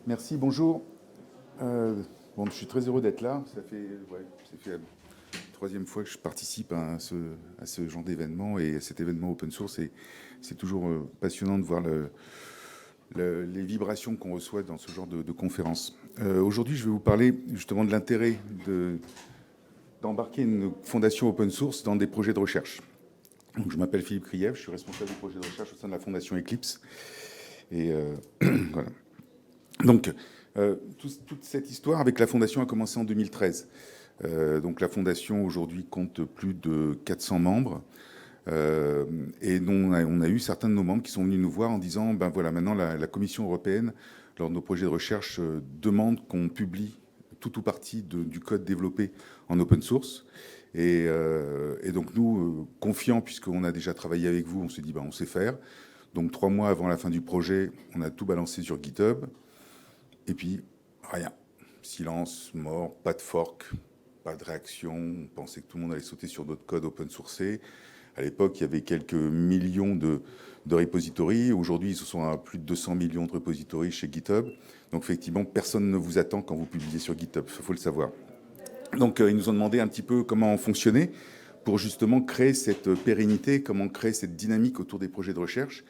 Merci, bonjour. Je suis très heureux d'être là. Ça fait la troisième fois que je participe à ce genre d'événement et à cet événement open source. Et c'est toujours passionnant de voir les vibrations qu'on reçoit dans ce genre de conférences. Aujourd'hui, je vais vous parler justement de l'intérêt d'embarquer une fondation open source dans des projets de recherche. Donc, je m'appelle Philippe Kriev, je suis responsable du projet de recherche au sein de la fondation Eclipse. Et voilà. Donc, toute cette histoire avec la Fondation a commencé en 2013. Donc, la Fondation, aujourd'hui, compte plus de 400 membres. Et on a eu certains de nos membres qui sont venus nous voir en disant, ben voilà, maintenant, la Commission européenne, lors de nos projets de recherche, demande qu'on publie tout ou partie du code développé en open source. Et donc, nous, confiants, puisqu'on a déjà travaillé avec vous, on s'est dit, ben, on sait faire. Donc, 3 mois avant la fin du projet, on a tout balancé sur GitHub. Et puis, rien. Silence, mort, pas de fork, pas de réaction. On pensait que tout le monde allait sauter sur notre code open sourcé. À l'époque, il y avait quelques millions de repositories. Aujourd'hui, ce sont à plus de 200 millions de repositories chez GitHub. Donc, effectivement, personne ne vous attend quand vous publiez sur GitHub. Il faut le savoir. Donc, ils nous ont demandé un petit peu comment fonctionner pour justement créer cette pérennité, comment créer cette dynamique autour des projets de recherche.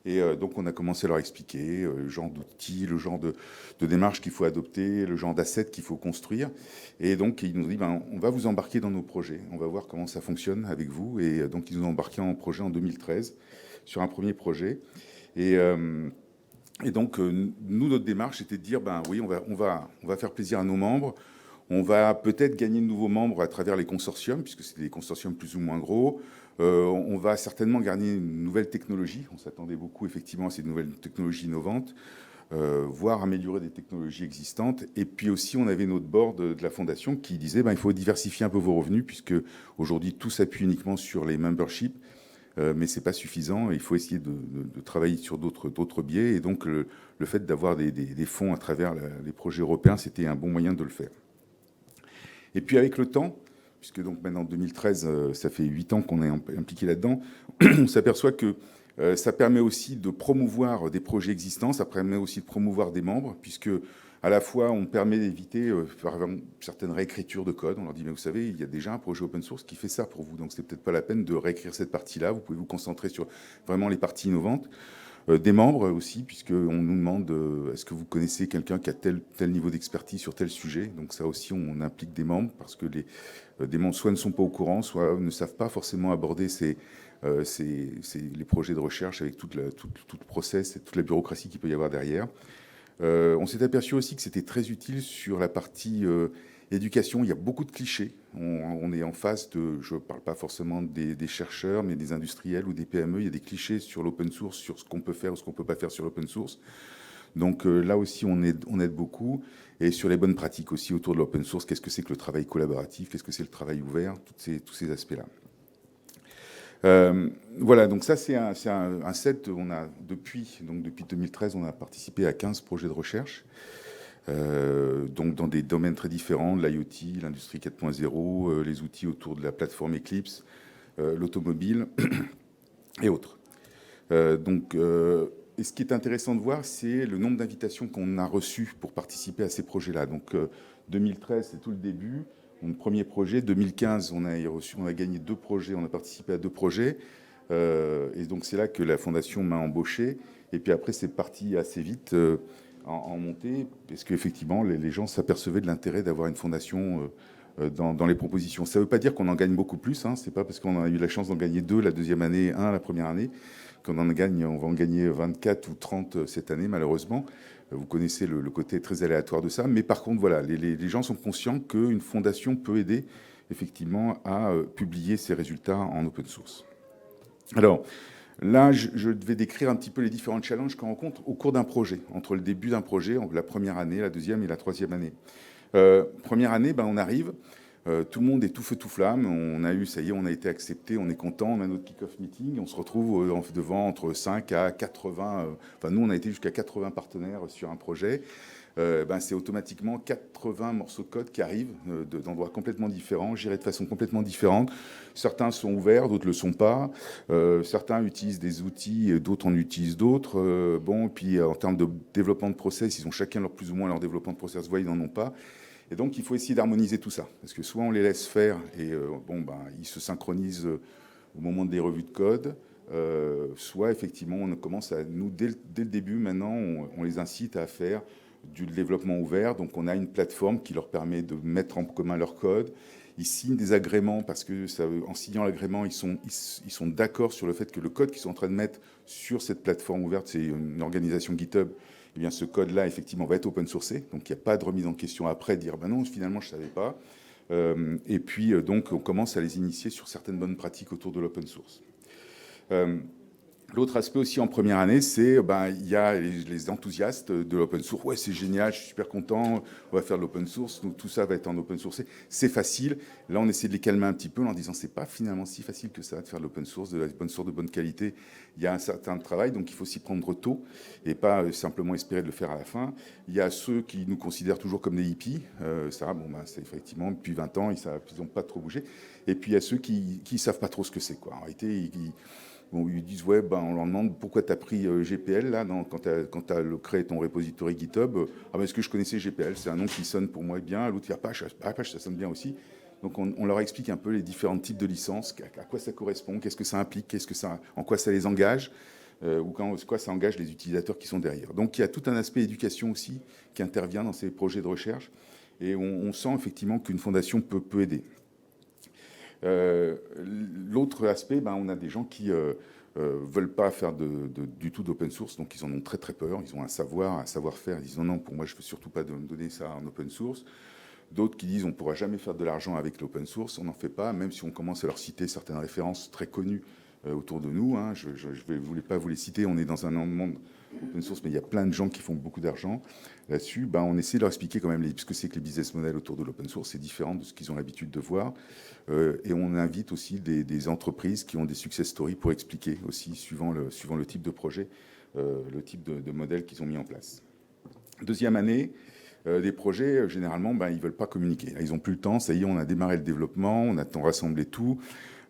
Et donc, on a commencé à leur expliquer le genre d'outils, le genre de démarche qu'il faut adopter, le genre d'assets qu'il faut construire. Et donc, ils nous ont dit, ben, on va vous embarquer dans nos projets. On va voir comment ça fonctionne avec vous. Et donc, ils nous ont embarqué en projet en 2013, sur un premier projet. Et donc, nous, notre démarche, c'était de dire, ben oui, on va faire plaisir à nos membres. On va peut-être gagner de nouveaux membres à travers les consortiums, puisque c'est des consortiums plus ou moins gros. On va certainement gagner une nouvelle technologie. On s'attendait beaucoup effectivement à ces nouvelles technologies innovantes, voire améliorer des technologies existantes. Et puis aussi, on avait notre board de la fondation qui disait il faut diversifier un peu vos revenus, puisque aujourd'hui, tout s'appuie uniquement sur les memberships. Mais ce n'est pas suffisant. Il faut essayer de travailler sur d'autres biais. Et donc, le fait d'avoir des fonds à travers les projets européens, c'était un bon moyen de le faire. Et puis avec le temps, puisque donc maintenant 2013, ça fait 8 ans qu'on est impliqué là-dedans, on s'aperçoit que ça permet aussi de promouvoir des projets existants, ça permet aussi de promouvoir des membres, puisque à la fois on permet d'éviter par exemple certaines réécritures de code. On leur dit mais vous savez, il y a déjà un projet open source qui fait ça pour vous, donc c'est peut-être pas la peine de réécrire cette partie-là. Vous pouvez vous concentrer sur vraiment les parties innovantes. Des membres aussi, puisqu'on nous demande est-ce que vous connaissez quelqu'un qui a tel niveau d'expertise sur tel sujet. Donc ça aussi, on implique des membres, parce que des membres soit ne sont pas au courant, soit ne savent pas forcément aborder les projets de recherche avec tout le process et toute la bureaucratie qu'il peut y avoir derrière. On s'est aperçu aussi que c'était très utile sur la partie éducation. Il y a beaucoup de clichés. On est en face je ne parle pas forcément des chercheurs, mais des industriels ou des PME. Il y a des clichés sur l'open source, sur ce qu'on peut faire ou ce qu'on ne peut pas faire sur l'open source. Donc là aussi, on aide beaucoup. Et sur les bonnes pratiques aussi autour de l'open source, qu'est-ce que c'est que le travail collaboratif, qu'est-ce que c'est le travail ouvert, tous ces aspects-là. Voilà, donc ça c'est un set. Depuis 2013, on a participé à 15 projets de recherche. Donc dans des domaines très différents, l'IoT, l'industrie 4.0, les outils autour de la plateforme Eclipse, l'automobile et autres. Et ce qui est intéressant de voir, c'est le nombre d'invitations qu'on a reçues pour participer à ces projets-là. Donc 2013, c'est tout le début. Mon premier projet, 2015, on a gagné 2 projets, on a participé à 2 projets. Et donc c'est là que la fondation m'a embauché. Et puis après, c'est parti assez vite en montée, parce qu'effectivement, les gens s'apercevaient de l'intérêt d'avoir une fondation dans les propositions. Ça ne veut pas dire qu'on en gagne beaucoup plus. C'est pas parce qu'on a eu la chance d'en gagner 2 la deuxième année, 1 la première année, on va en gagner 24 ou 30 cette année, malheureusement. Vous connaissez le côté très aléatoire de ça. Mais par contre, voilà, les gens sont conscients qu'une fondation peut aider effectivement à publier ses résultats en open source. Alors, là, je vais décrire un petit peu les différents challenges qu'on rencontre au cours d'un projet, entre le début d'un projet, la première année, la deuxième et la troisième année. Première année, on arrive. Tout le monde est tout feu, tout flamme. On a eu, ça y est, on a été accepté, on est content, on a notre kick-off meeting. On se retrouve devant entre 5 à 80, enfin nous on a été jusqu'à 80 partenaires sur un projet. C'est automatiquement 80 morceaux de code qui arrivent d'endroits complètement différents, gérés de façon complètement différente. Certains sont ouverts, d'autres ne le sont pas. Certains utilisent des outils, d'autres en utilisent d'autres. Puis en termes de développement de process, ils ont chacun plus ou moins leur développement de process, ils n'en ont pas. Et donc, il faut essayer d'harmoniser tout ça. Parce que soit on les laisse faire et ils se synchronisent au moment des revues de code, soit effectivement, on commence à, nous, dès le début, maintenant, on les incite à faire du développement ouvert. Donc, on a une plateforme qui leur permet de mettre en commun leur code. Ils signent des agréments parce que en signant l'agrément, ils sont d'accord sur le fait que le code qu'ils sont en train de mettre sur cette plateforme ouverte, c'est une organisation GitHub. Eh bien, ce code-là, effectivement, va être open sourcé. Donc, il n'y a pas de remise en question après, dire non, finalement, je ne savais pas. Et puis, donc, on commence à les initier sur certaines bonnes pratiques autour de l'open source. L'autre aspect aussi en première année, c'est il y a les enthousiastes de l'open source. Ouais, c'est génial, je suis super content, on va faire de l'open source, donc tout ça va être en open source. C'est facile. Là, on essaie de les calmer un petit peu en disant c'est pas finalement si facile que ça de faire de l'open source, de l'open source de bonne qualité. Il y a un certain travail, donc il faut s'y prendre tôt et pas simplement espérer de le faire à la fin. Il y a ceux qui nous considèrent toujours comme des hippies. C'est effectivement, depuis 20 ans, ils n'ont pas trop bougé. Et puis il y a ceux qui ne savent pas trop ce que c'est, quoi. En réalité, ils disent, on leur demande pourquoi tu as pris GPL là, quand tu as créé ton repository GitHub. Est-ce que je connaissais GPL? C'est un nom qui sonne pour moi bien. L'autre, il y a Apache, ça sonne bien aussi. Donc on leur explique un peu les différents types de licences, à quoi ça correspond, qu'est-ce que ça implique, en quoi ça les engage, ou quoi ça engage les utilisateurs qui sont derrière. Donc il y a tout un aspect éducation aussi qui intervient dans ces projets de recherche. Et on sent effectivement qu'une fondation peut aider. L'autre aspect, on a des gens qui veulent pas faire du tout d'open source, donc ils en ont très très peur. Ils ont un savoir-faire. Ils disent non, pour moi, je veux surtout pas donner ça en open source. D'autres qui disent on pourra jamais faire de l'argent avec l'open source. On n'en fait pas, même si on commence à leur citer certaines références très connues autour de nous. Je ne voulais pas vous les citer. On est dans un monde open source, mais il y a plein de gens qui font beaucoup d'argent là-dessus. On essaie de leur expliquer quand même ce que c'est que les business models autour de l'open source. C'est différent de ce qu'ils ont l'habitude de voir. Et on invite aussi des entreprises qui ont des success stories pour expliquer aussi, suivant le type de projet, le type de modèle qu'ils ont mis en place. Deuxième année, des projets, généralement, ils ne veulent pas communiquer. Ils n'ont plus le temps. Ça y est, on a démarré le développement, on a rassemblé tout.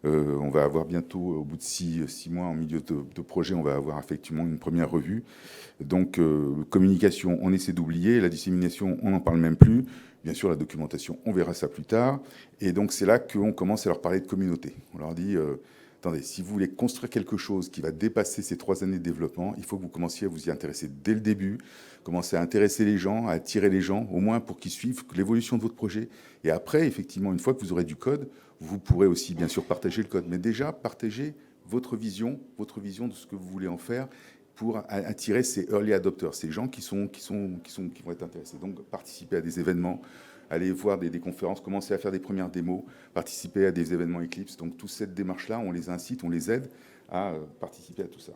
On va avoir bientôt, au bout de 6 mois, en milieu de projet, on va avoir effectivement une première revue. Donc, communication, on essaie d'oublier. La dissémination, on n'en parle même plus. Bien sûr, la documentation, on verra ça plus tard. Et donc, c'est là qu'on commence à leur parler de communauté. On leur dit, attendez, si vous voulez construire quelque chose qui va dépasser ces 3 années de développement, il faut que vous commenciez à vous y intéresser dès le début, commencer à intéresser les gens, à attirer les gens, au moins pour qu'ils suivent l'évolution de votre projet. Et après, effectivement, une fois que vous aurez du code, vous pourrez aussi, bien sûr, partager le code. Mais déjà, partagez votre vision de ce que vous voulez en faire pour attirer ces early adopters, ces gens qui vont être intéressés. Donc, participer à des événements, aller voir des conférences, commencer à faire des premières démos, participer à des événements Eclipse. Donc, toute cette démarche-là, on les incite, on les aide à participer à tout ça.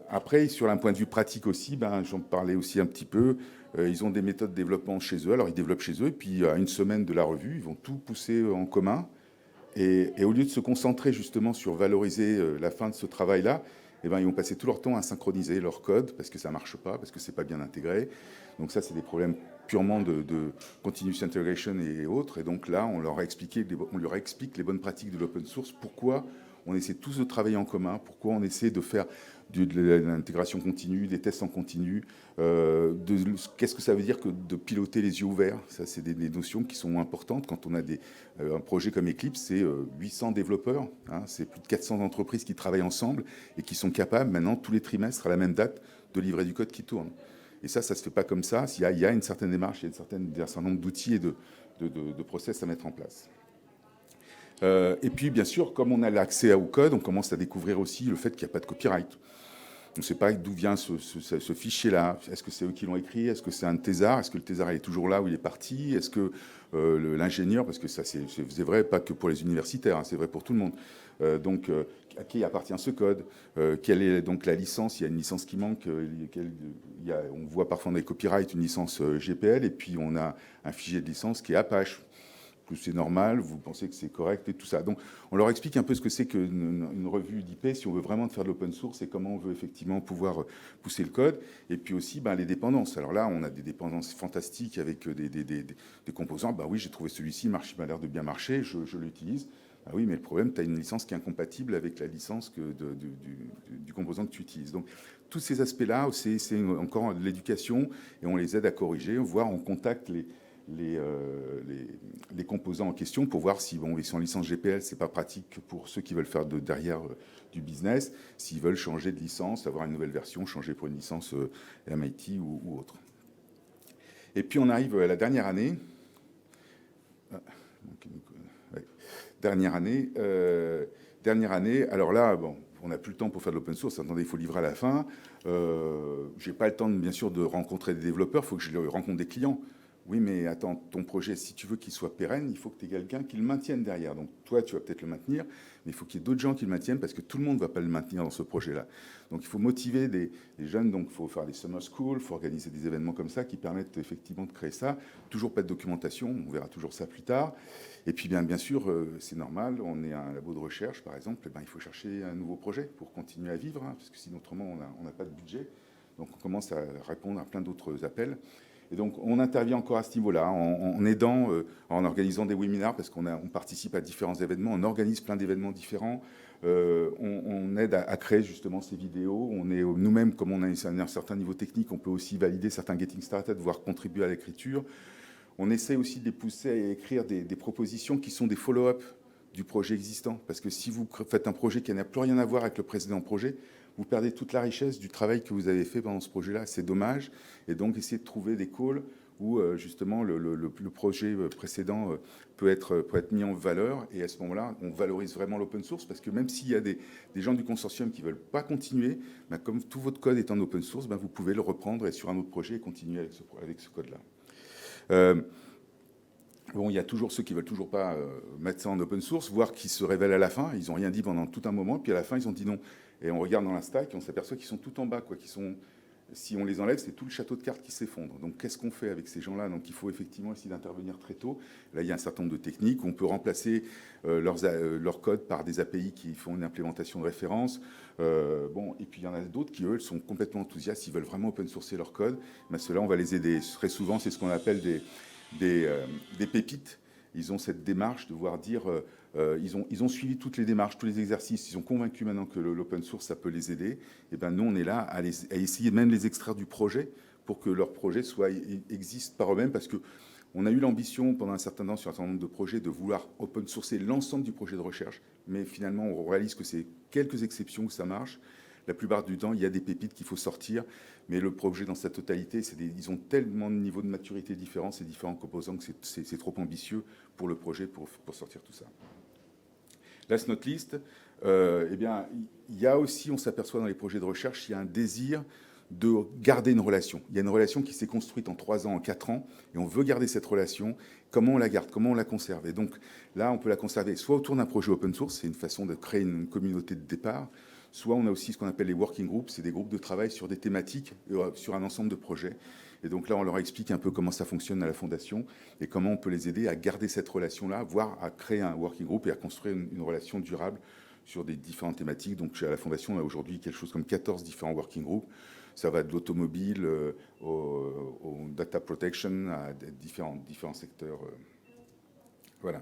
Après, sur un point de vue pratique aussi, j'en parlais aussi un petit peu, ils ont des méthodes de développement chez eux. Alors, ils développent chez eux, et puis à une semaine de la revue, ils vont tout pousser en commun. Et au lieu de se concentrer justement sur valoriser la fin de ce travail-là, ils vont passer tout leur temps à synchroniser leur code parce que ça ne marche pas, parce que ce n'est pas bien intégré. Donc ça, c'est des problèmes purement de continuous integration et autres. Et donc là, on leur explique les bonnes pratiques de l'open source, pourquoi on essaie tous de travailler en commun, pourquoi on essaie de faire de l'intégration continue, des tests en continu, qu'est-ce que ça veut dire que de piloter les yeux ouverts. Ça, c'est des notions qui sont importantes. Quand on a un projet comme Eclipse, c'est 800 développeurs, c'est plus de 400 entreprises qui travaillent ensemble et qui sont capables maintenant, tous les trimestres, à la même date, de livrer du code qui tourne. Et ça ne se fait pas comme ça. Il y a une certaine démarche, il y a un certain nombre d'outils et de process à mettre en place. Et puis, bien sûr, comme on a l'accès au code, on commence à découvrir aussi le fait qu'il n'y a pas de copyright. On ne sait pas d'où vient ce fichier-là. Est-ce que c'est eux qui l'ont écrit? Est-ce que c'est un thésard? Est-ce que le thésard est toujours là où il est parti? Est-ce que l'ingénieur, parce que ça c'est vrai pas que pour les universitaires, c'est vrai pour tout le monde, Donc, à qui appartient ce code, quelle est donc la licence, il y a une licence qui manque, on voit parfois dans les copyrights une licence GPL, et puis on a un fichier de licence qui est Apache. C'est normal, vous pensez que c'est correct et tout ça. Donc, on leur explique un peu ce que c'est qu'une revue d'IP, si on veut vraiment faire de l'open source, et comment on veut effectivement pouvoir pousser le code. Et puis aussi, les dépendances. Alors là, on a des dépendances fantastiques avec des composants. Oui, j'ai trouvé celui-ci, il m'a l'air de bien marcher, je l'utilise. Ah oui, mais le problème, tu as une licence qui est incompatible avec la licence du composant que tu utilises. Donc, tous ces aspects-là, c'est encore de l'éducation, et on les aide à corriger, voire on contacte les composants en question pour voir si, ils sont en licence GPL, c'est pas pratique pour ceux qui veulent faire derrière du business, s'ils veulent changer de licence, avoir une nouvelle version, changer pour une licence MIT ou autre. Et puis on arrive à la dernière année. Dernière année. Alors là, on n'a plus le temps pour faire de l'open source. Attendez, il faut livrer à la fin. J'ai pas le temps, bien sûr, de rencontrer des développeurs. Il faut que je rencontre des clients. Oui, mais attends, ton projet, si tu veux qu'il soit pérenne, il faut que tu aies quelqu'un qui le maintienne derrière. Donc toi, tu vas peut-être le maintenir, mais il faut qu'il y ait d'autres gens qui le maintiennent parce que tout le monde ne va pas le maintenir dans ce projet-là. Donc il faut motiver des jeunes, donc il faut faire des summer schools, il faut organiser des événements comme ça qui permettent effectivement de créer ça. Toujours pas de documentation, on verra toujours ça plus tard. Et puis bien sûr, c'est normal, on est un labo de recherche par exemple, il faut chercher un nouveau projet pour continuer à vivre, parce que sinon autrement on n'a pas de budget. Donc on commence à répondre à plein d'autres appels. Et donc, on intervient encore à ce niveau-là, en aidant, en organisant des webinars, parce qu'on participe à différents événements, on organise plein d'événements différents, on aide à créer justement ces vidéos, on est nous-mêmes, comme on a un certain niveau technique, on peut aussi valider certains getting started, voire contribuer à l'écriture. On essaie aussi de les pousser à écrire des propositions qui sont des follow-up du projet existant, parce que si vous faites un projet qui n'a plus rien à voir avec le précédent projet, vous perdez toute la richesse du travail que vous avez fait pendant ce projet-là. C'est dommage. Et donc, essayez de trouver des calls où, justement, le projet précédent peut être mis en valeur. Et à ce moment-là, on valorise vraiment l'open source parce que même s'il y a des gens du consortium qui ne veulent pas continuer, comme tout votre code est en open source, vous pouvez le reprendre et sur un autre projet et continuer avec ce code-là. Il y a toujours ceux qui ne veulent toujours pas mettre ça en open source, voire qui se révèlent à la fin. Ils n'ont rien dit pendant tout un moment, puis à la fin, ils ont dit non. Et on regarde dans la stack et on s'aperçoit qu'ils sont tout en bas, si on les enlève, c'est tout le château de cartes qui s'effondre. Donc, qu'est-ce qu'on fait avec ces gens-là? Donc, il faut effectivement essayer d'intervenir très tôt. Là, il y a un certain nombre de techniques. On peut remplacer leur code par des API qui font une implémentation de référence. Et puis, il y en a d'autres qui, eux, sont complètement enthousiastes. Ils veulent vraiment open sourcer leur code. Mais ceux-là, on va les aider. Très souvent, c'est ce qu'on appelle des pépites. Ils ont cette démarche de voir dire... ils ont suivi toutes les démarches, tous les exercices. Ils sont convaincus maintenant que l'open source, ça peut les aider. Et nous, on est là à essayer même les extraire du projet pour que leur projet existe par eux-mêmes. Parce qu'on a eu l'ambition pendant un certain temps sur un certain nombre de projets de vouloir open sourcer l'ensemble du projet de recherche. Mais finalement, on réalise que c'est quelques exceptions où ça marche. La plupart du temps, il y a des pépites qu'il faut sortir, mais le projet dans sa totalité, ils ont tellement de niveaux de maturité différents, ces différents composants, que c'est trop ambitieux pour le projet pour sortir tout ça. Last not least, il y a aussi, on s'aperçoit dans les projets de recherche, il y a un désir de garder une relation. Il y a une relation qui s'est construite en 3 ans, en 4 ans, et on veut garder cette relation. Comment on la garde? Comment on la conserve? Et donc là, on peut la conserver soit autour d'un projet open source, c'est une façon de créer une communauté de départ, soit on a aussi ce qu'on appelle les working groups, c'est des groupes de travail sur des thématiques, sur un ensemble de projets. Et donc là, on leur explique un peu comment ça fonctionne à la Fondation et comment on peut les aider à garder cette relation-là, voire à créer un working group et à construire une relation durable sur des différentes thématiques. Donc à la Fondation, on a aujourd'hui quelque chose comme 14 différents working groups. Ça va de l'automobile au data protection, à différents secteurs. Voilà.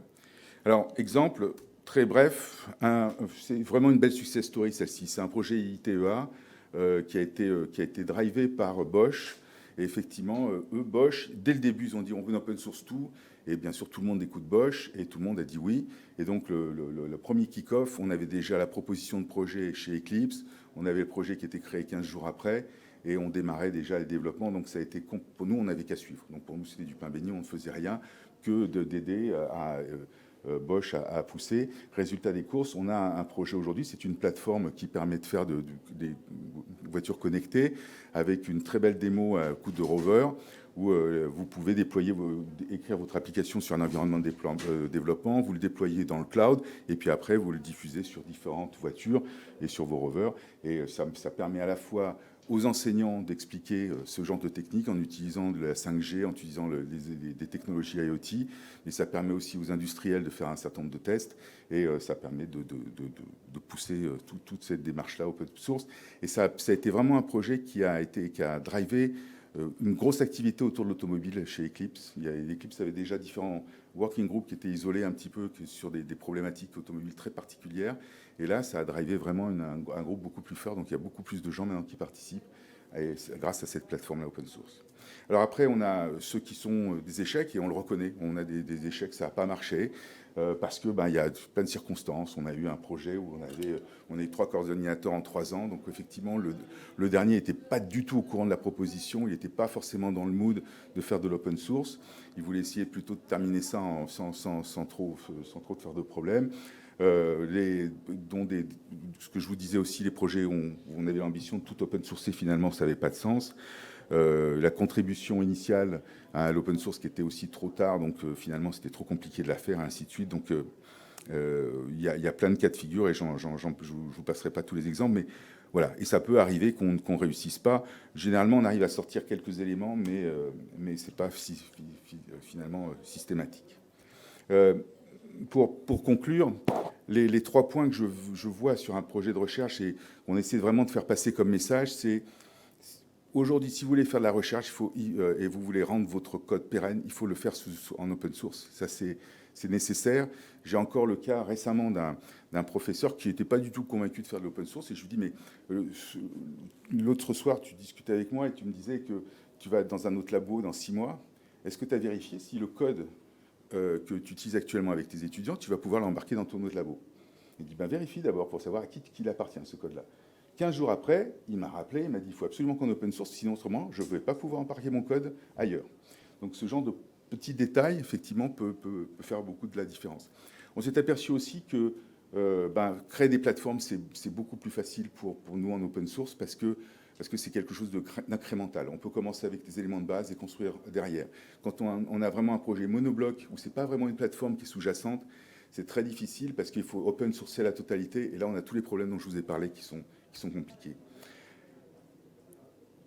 Alors, exemple... Très bref, c'est vraiment une belle success story celle-ci. C'est un projet ITEA qui a été drivé par Bosch. Et effectivement, Bosch, dès le début, ils ont dit on veut open source tout. Et bien sûr, tout le monde écoute Bosch et tout le monde a dit oui. Et donc, le premier kick-off, on avait déjà la proposition de projet chez Eclipse. On avait le projet qui était créé 15 jours après. Et on démarrait déjà le développement. Donc, ça a été, pour nous, on n'avait qu'à suivre. Donc, pour nous, c'était du pain béni. On ne faisait rien que d'aider à Bosch a poussé. Résultat des courses, on a un projet aujourd'hui, c'est une plateforme qui permet de faire des voitures connectées avec une très belle démo à coup de rover où vous pouvez écrire votre application sur un environnement de développement, vous le déployez dans le cloud, et puis après, vous le diffusez sur différentes voitures et sur vos rovers. Et ça permet à la fois aux enseignants d'expliquer ce genre de technique en utilisant de la 5G, en utilisant des technologies IoT, mais ça permet aussi aux industriels de faire un certain nombre de tests, et ça permet de pousser toute cette démarche-là open source. Et ça a été vraiment un projet qui a drivé une grosse activité autour de l'automobile chez Eclipse. Eclipse avait déjà différents working groups qui étaient isolés un petit peu sur des problématiques automobiles très particulières. Et là, ça a drivé vraiment un groupe beaucoup plus fort. Donc, il y a beaucoup plus de gens maintenant qui participent grâce à cette plateforme-là open source. Alors après, on a ceux qui sont des échecs, et on le reconnaît. On a des échecs, ça n'a pas marché, parce que il y a plein de circonstances. On a eu un projet où on a eu 3 coordinateurs en 3 ans. Donc effectivement, le dernier n'était pas du tout au courant de la proposition. Il n'était pas forcément dans le mood de faire de l'open source. Il voulait essayer plutôt de terminer ça sans trop de faire de problèmes. Ce que je vous disais aussi, les projets où on avait l'ambition de tout open sourcer, finalement, ça n'avait pas de sens. La contribution initiale à l'open source qui était aussi trop tard, donc finalement c'était trop compliqué de la faire, et ainsi de suite. Donc il y a plein de cas de figure, et je ne vous passerai pas tous les exemples, mais voilà. Et ça peut arriver qu'on ne réussisse pas. Généralement, on arrive à sortir quelques éléments, mais ce n'est pas finalement systématique. Pour conclure, les 3 points que je vois sur un projet de recherche et qu'on essaie vraiment de faire passer comme message, c'est aujourd'hui, si vous voulez faire de la recherche et vous voulez rendre votre code pérenne, il faut le faire en open source. Ça, c'est nécessaire. J'ai encore le cas récemment d'un professeur qui n'était pas du tout convaincu de faire de l'open source. Et je lui dis, mais l'autre soir, tu discutais avec moi et tu me disais que tu vas dans un autre labo dans 6 mois. Est-ce que tu as vérifié si le code que tu utilises actuellement avec tes étudiants, tu vas pouvoir l'embarquer dans ton autre labo? Il dit, vérifie d'abord pour savoir à qui il appartient, ce code-là. 15 jours après, il m'a rappelé, il m'a dit, il faut absolument qu'on open source, sinon autrement, je ne vais pas pouvoir embarquer mon code ailleurs. Donc ce genre de petits détails, effectivement, peut faire beaucoup de la différence. On s'est aperçu aussi que créer des plateformes, c'est beaucoup plus facile pour nous en open source parce que c'est quelque chose d'incrémental. On peut commencer avec des éléments de base et construire derrière. Quand on a vraiment un projet monobloc où ce n'est pas vraiment une plateforme qui est sous-jacente, c'est très difficile parce qu'il faut open sourcer la totalité. Et là, on a tous les problèmes dont je vous ai parlé qui sont compliqués.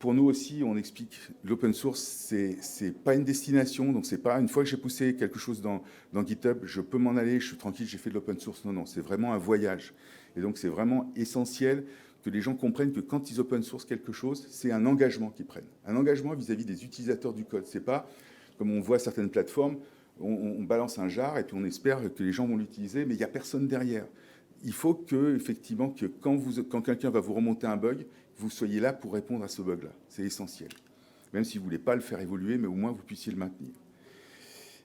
Pour nous aussi, on explique l'open source, c'est pas une destination. Donc, c'est pas une fois que j'ai poussé quelque chose dans GitHub, je peux m'en aller, je suis tranquille, j'ai fait de l'open source. Non, c'est vraiment un voyage. Et donc, c'est vraiment essentiel que les gens comprennent que quand ils open source quelque chose, c'est un engagement qu'ils prennent. Un engagement vis-à-vis des utilisateurs du code. C'est pas comme on voit certaines plateformes, on balance un jar et puis on espère que les gens vont l'utiliser, mais il n'y a personne derrière. Il faut effectivement que quand quelqu'un va vous remonter un bug, vous soyez là pour répondre à ce bug-là. C'est essentiel. Même si vous ne voulez pas le faire évoluer, mais au moins vous puissiez le maintenir.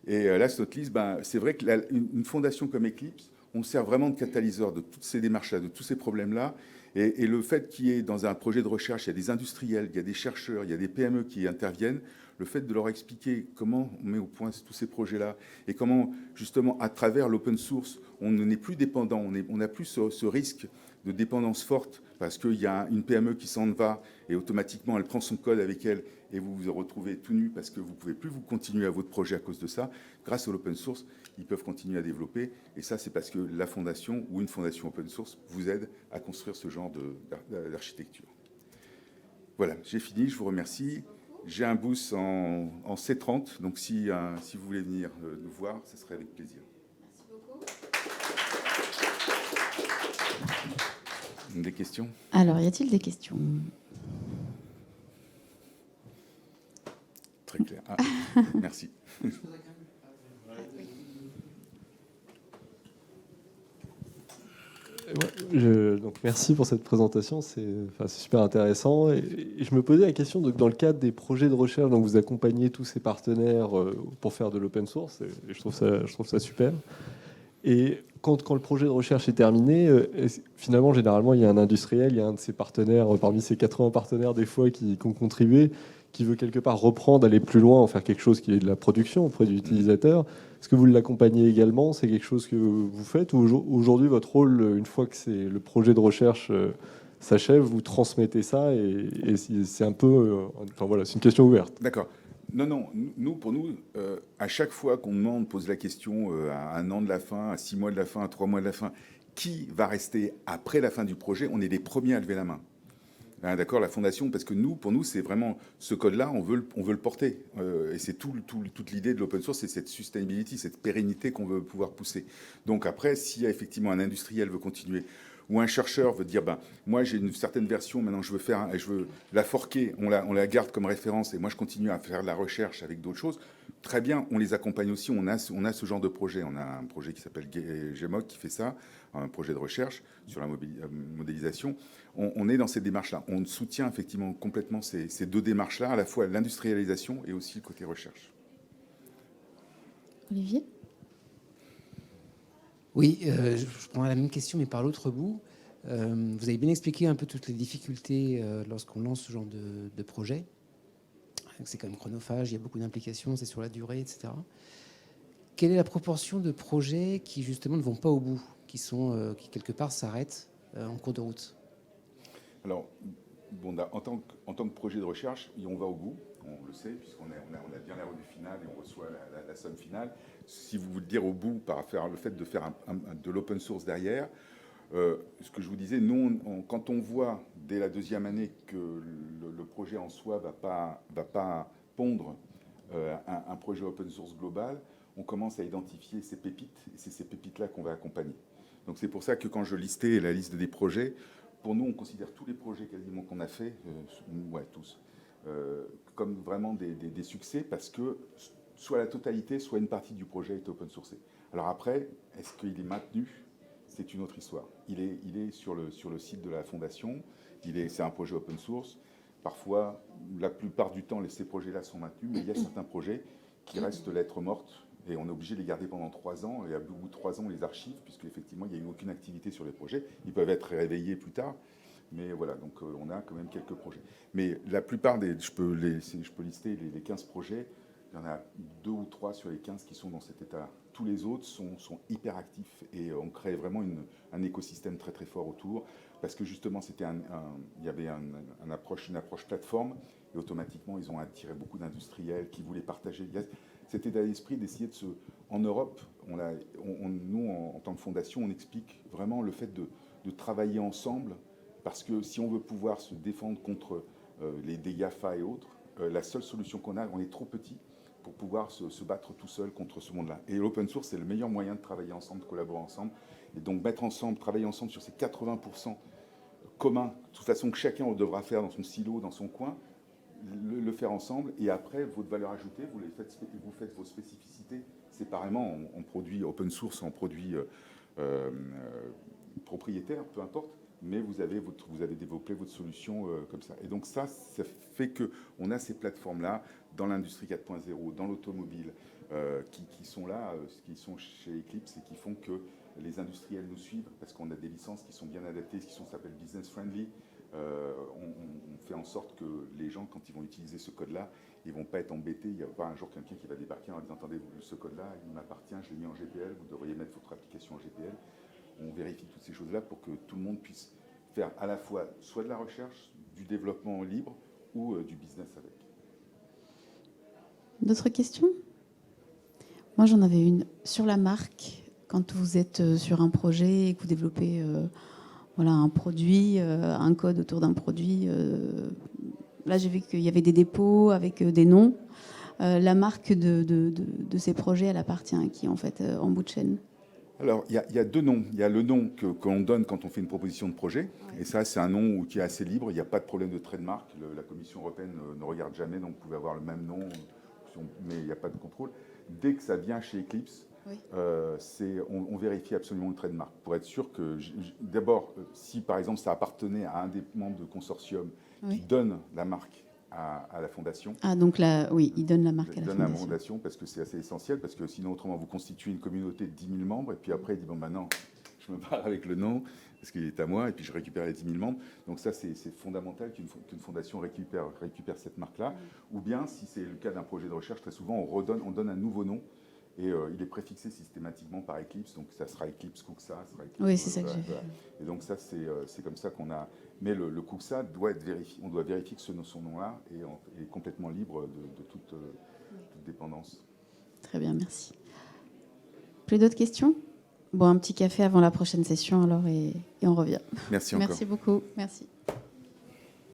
Et là, Slotlist, c'est vrai qu'une fondation comme Eclipse, on sert vraiment de catalyseur de toutes ces démarches-là, de tous ces problèmes-là. Et le fait qu'il y ait dans un projet de recherche, il y a des industriels, il y a des chercheurs, il y a des PME qui interviennent, le fait de leur expliquer comment on met au point tous ces projets-là et comment, justement, à travers l'open source, on n'est plus dépendant, on n'a plus ce risque de dépendance forte parce qu'il y a une PME qui s'en va et automatiquement, elle prend son code avec elle et vous vous retrouvez tout nu parce que vous ne pouvez plus vous continuer à votre projet à cause de ça. Grâce à l'open source, ils peuvent continuer à développer. Et ça, c'est parce que la fondation ou une fondation open source vous aide à construire ce genre d'architecture. Voilà, j'ai fini, je vous remercie. J'ai un booth en C30, donc si vous voulez venir nous voir, ce serait avec plaisir. Merci beaucoup. Des questions? Alors, y a-t-il des questions? Très clair. Ah, merci. Donc merci pour cette présentation, c'est super intéressant. Et je me posais la question, dans le cadre des projets de recherche, donc vous accompagnez tous ces partenaires pour faire de l'open source, et je trouve ça super. Et quand le projet de recherche est terminé, finalement, généralement, il y a un industriel, il y a un de ces partenaires, parmi ces 80 partenaires des fois qui ont contribué, qui veut quelque part reprendre, aller plus loin, en faire quelque chose qui est de la production auprès de l'utilisateur. Est-ce que vous l'accompagnez également? C'est quelque chose que vous faites? Ou aujourd'hui, votre rôle, une fois que le projet de recherche s'achève, vous transmettez ça et c'est un peu... enfin voilà, c'est une question ouverte. D'accord. Non, pour nous, à chaque fois qu'on pose la question à 1 an de la fin, à 6 mois de la fin, à 3 mois de la fin, qui va rester après la fin du projet, on est les premiers à lever la main. Hein, d'accord, la fondation, parce que pour nous, c'est vraiment ce code-là, on veut le porter. Et c'est toute l'idée de l'open source, c'est cette sustainability, cette pérennité qu'on veut pouvoir pousser. Donc après, s'il y a effectivement un industriel veut continuer, ou un chercheur veut dire, moi j'ai une certaine version, maintenant je veux la forquer, on la garde comme référence, et moi je continue à faire de la recherche avec d'autres choses, très bien, on les accompagne aussi, on a ce genre de projet. On a un projet qui s'appelle GEMOC qui fait ça, un projet de recherche sur la modélisation. On est dans cette démarche-là. On soutient effectivement complètement ces deux démarches-là, à la fois l'industrialisation et aussi le côté recherche. Olivier? Oui, je prends la même question, mais par l'autre bout. Vous avez bien expliqué un peu toutes les difficultés lorsqu'on lance ce genre de projet. C'est quand même chronophage, il y a beaucoup d'implications, c'est sur la durée, etc. Quelle est la proportion de projets qui, justement, ne vont pas au bout, qui quelque part, s'arrêtent en cours de route? Alors, en tant que projet de recherche, on va au bout, on le sait, puisqu'on a bien la revue finale et on reçoit la somme finale. Si vous voulez dire au bout, par le fait de faire de l'open source derrière, ce que je vous disais, nous, quand on voit dès la 2e année que le projet en soi va pas pondre un projet open source global, on commence à identifier ces pépites, et c'est ces pépites-là qu'on va accompagner. Donc c'est pour ça que quand je listais la liste des projets, pour nous, on considère tous les projets quasiment qu'on a fait, tous, comme vraiment des succès, parce que soit la totalité, soit une partie du projet est open sourcé. Alors après, est-ce qu'il est maintenu? C'est une autre histoire. Il est sur le site de la fondation. C'est un projet open source. Parfois, la plupart du temps, ces projets-là sont maintenus, mais il y a certains projets qui restent lettres mortes et on est obligé de les garder pendant 3 ans. Et à bout de 3 ans, on les archive, puisqu'effectivement, il n'y a eu aucune activité sur les projets. Ils peuvent être réveillés plus tard. Mais voilà, donc on a quand même quelques projets. Mais la plupart je peux lister les 15 projets. Il y en a 2 ou 3 sur les 15 qui sont dans cet état-là. Tous les autres sont hyper actifs et on crée vraiment un écosystème très très fort autour, parce que justement il y avait une approche plateforme et automatiquement ils ont attiré beaucoup d'industriels qui voulaient partager. Cet état d'esprit d'essayer en Europe, nous en tant que fondation, on explique vraiment le fait de travailler ensemble, parce que si on veut pouvoir se défendre contre des GAFA et autres, la seule solution qu'on a, on est trop petit pour pouvoir se battre tout seul contre ce monde-là. Et l'open source, c'est le meilleur moyen de travailler ensemble, de collaborer ensemble. Et donc travailler ensemble sur ces 80% communs, de toute façon que chacun devra faire dans son silo, dans son coin, le faire ensemble. Et après, votre valeur ajoutée, vous faites vos spécificités séparément, en produit open source, en produit propriétaire, peu importe. Mais vous avez développé votre solution comme ça. Et donc ça fait qu'on a ces plateformes-là dans l'industrie 4.0, dans l'automobile, qui sont là, qui sont chez Eclipse et qui font que les industriels nous suivent, parce qu'on a des licences qui sont bien adaptées, qui s'appellent business friendly. On fait en sorte que les gens, quand ils vont utiliser ce code-là, ils ne vont pas être embêtés. Il n'y a pas un jour quelqu'un qui va débarquer en disant « Attendez, ce code-là, il m'appartient, je l'ai mis en GPL, vous devriez mettre votre application en GPL ». On vérifie toutes ces choses-là pour que tout le monde puisse faire à la fois soit de la recherche, du développement libre ou du business avec. D'autres questions? Moi, j'en avais une sur la marque. Quand vous êtes sur un projet et que vous développez un produit, un code autour d'un produit, là, j'ai vu qu'il y avait des dépôts avec des noms. La marque de ces projets, elle appartient à qui, en fait, en bout de chaîne? Alors, il y a 2 noms. Il y a le nom qu'on donne quand on fait une proposition de projet. Et ça, c'est un nom qui est assez libre. Il n'y a pas de problème de trademark. La Commission européenne ne regarde jamais, donc vous pouvez avoir le même nom, mais il n'y a pas de contrôle. Dès que ça vient chez Eclipse, oui. On vérifie absolument le trademark pour être sûr que, d'abord, si par exemple ça appartenait à un des membres de consortium qui donne la marque à la fondation. Ah, donc là, oui, il donne la marque à la fondation. La fondation, parce que c'est assez essentiel, parce que sinon, autrement, vous constituez une communauté de 10 000 membres, et puis après, il dit, bon, maintenant, je me barre avec le nom, parce qu'il est à moi, et puis je récupère les 10 000 membres. Donc ça, c'est fondamental qu'une fondation récupère cette marque-là. Ou bien, si c'est le cas d'un projet de recherche, très souvent, on donne un nouveau nom, et il est préfixé systématiquement par Eclipse, donc ça sera Eclipse Cuxa. Oui, c'est ça que j'ai vu. Et donc ça, c'est comme ça qu'on a... Mais le Cuxa doit être vérifié. On doit vérifier que son nom-là est complètement libre de toute dépendance. Très bien, merci. Plus d'autres questions? Bon, un petit café avant la prochaine session alors et on revient. Merci encore. Merci beaucoup. Merci.